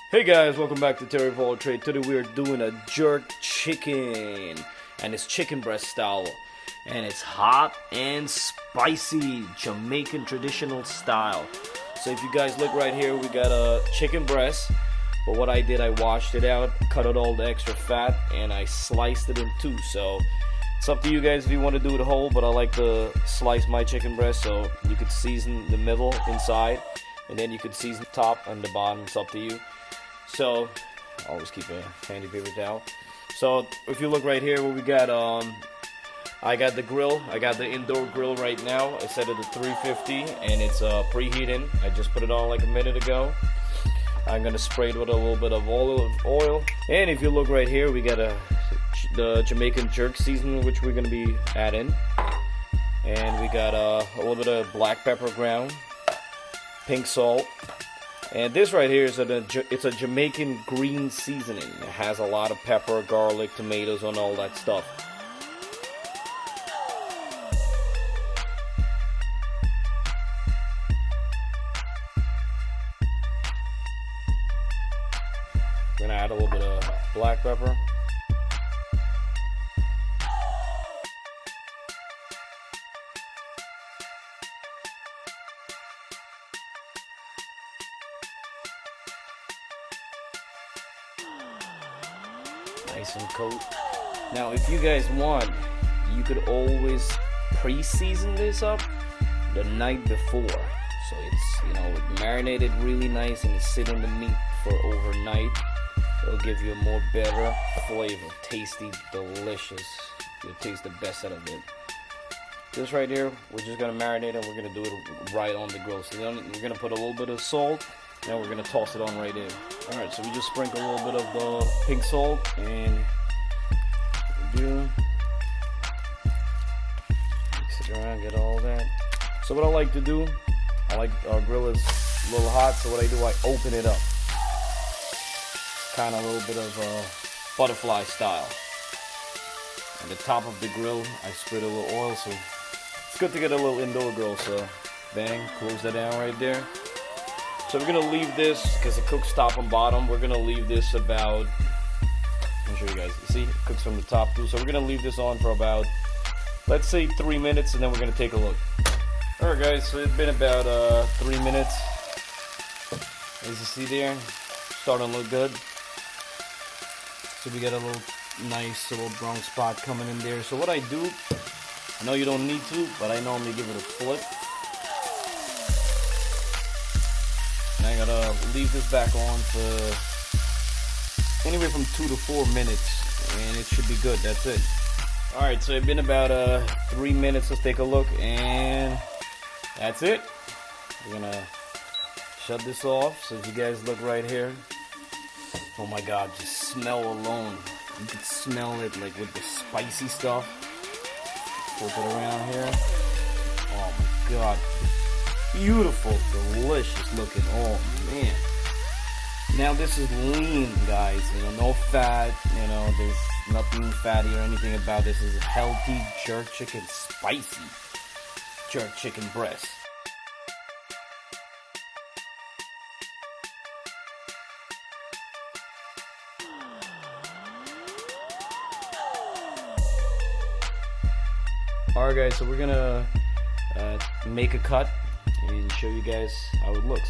Hey guys, welcome back to Terry Vol Trade. Today we are doing a jerk chicken, and it's chicken breast style, and it's hot and spicy, Jamaican traditional style. So if you guys look right here, we got a chicken breast, but what I did, I washed it out, cut out all the extra fat, and I sliced it in two. So it's up to you guys if you want to do it whole, but I like to slice my chicken breast so you could season the middle inside, and then you could season the top and the bottom. It's up to you. So, always keep a handy paper towel. So, if you look right here, what we got, I got the grill. I got the indoor grill right now. I set it at 350, and it's preheating. I just put it on like a minute ago. I'm gonna spray it with a little bit of oil. And if you look right here, we got the Jamaican jerk seasoning, which we're gonna be adding. And we got a little bit of black pepper ground, pink salt. And this right here is it's a Jamaican green seasoning. It has a lot of pepper, garlic, tomatoes, and all that stuff. I'm gonna add a little bit of black pepper. Nice and coat. Now, if you guys want, you could always pre-season this up the night before. So it's, marinated really nice and it's sitting the meat for overnight. It'll give you a more better flavor. Tasty, delicious. You'll taste the best out of it. This right here, we're just gonna marinate and we're gonna do it right on the grill. So then we're gonna put a little bit of salt. Now we're gonna toss it on right in. Alright, so we just sprinkle a little bit of the pink salt and mix it around, get all that. So what I like to do, our grill is a little hot, so what I do, I open it up. Kind of a little bit of butterfly style. And the top of the grill, I spread a little oil, so it's good to get a little indoor grill, so bang, close that down right there. So we're gonna leave this, because it cooks top and bottom, we're gonna leave this about, let me show you guys, see, it cooks from the top too, so we're gonna leave this on for about, let's say 3 minutes, and then we're gonna take a look. Alright guys, so it's been about 3 minutes, as you see there, starting to look good. So we got a little nice little brown spot coming in there. So what I do, I know you don't need to, but I normally give it a flip. I gotta leave this back on for anywhere from 2 to 4 minutes, and it should be good. That's it. Alright, so it's been about 3 minutes. Let's take a look, and that's it. We're gonna shut this off. So if you guys look right here, oh my god, just smell alone, you can smell it, like with the spicy stuff. Flip it around here. Oh my god, beautiful, delicious looking. Oh man. Now this is lean, guys, no fat, there's nothing fatty or anything about this. This is healthy jerk chicken, spicy jerk chicken breast. Alright guys, so we're gonna make a cut and show you guys how it looks.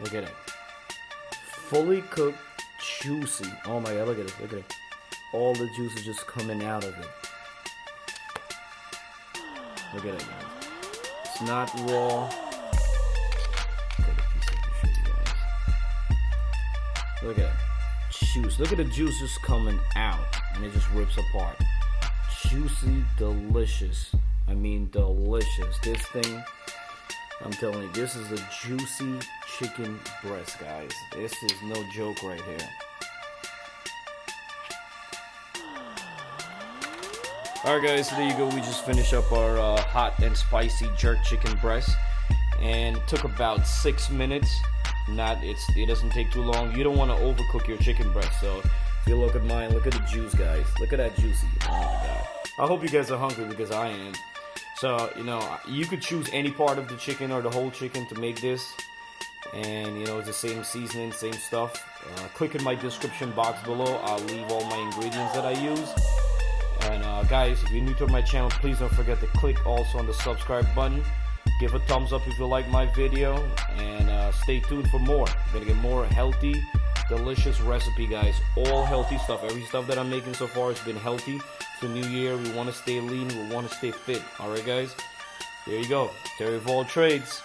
Look at it. Fully cooked, juicy. Oh my god, look at it, look at it. All the juice is just coming out of it. Look at it, guys. It's not raw. Look at it. Juice. Look at the juice just coming out, and it just rips apart. Juicy, delicious. I mean, delicious. This thing, I'm telling you, this is a juicy chicken breast, guys. This is no joke right here. Alright guys, so there you go. We just finished up our hot and spicy jerk chicken breast, and it took about 6 minutes. It doesn't take too long. You don't want to overcook your chicken breast. So if you look at mine, look at the juice, guys. Look at that juicy. Oh my god. I hope you guys are hungry, because I am. So, you know, you could choose any part of the chicken or the whole chicken to make this. And, you know, it's the same seasoning, same stuff. Click in my description box below. I'll leave all my ingredients that I use. And guys, if you're new to my channel, please don't forget to click also on the subscribe button. Give a thumbs up if you like my video. And stay tuned for more. I'm going to get more healthy, delicious recipe, guys. All healthy stuff. Every stuff that I'm making so far has been healthy. It's the new year. We want to stay lean. We want to stay fit. Alright, guys? There you go. Terry of all trades.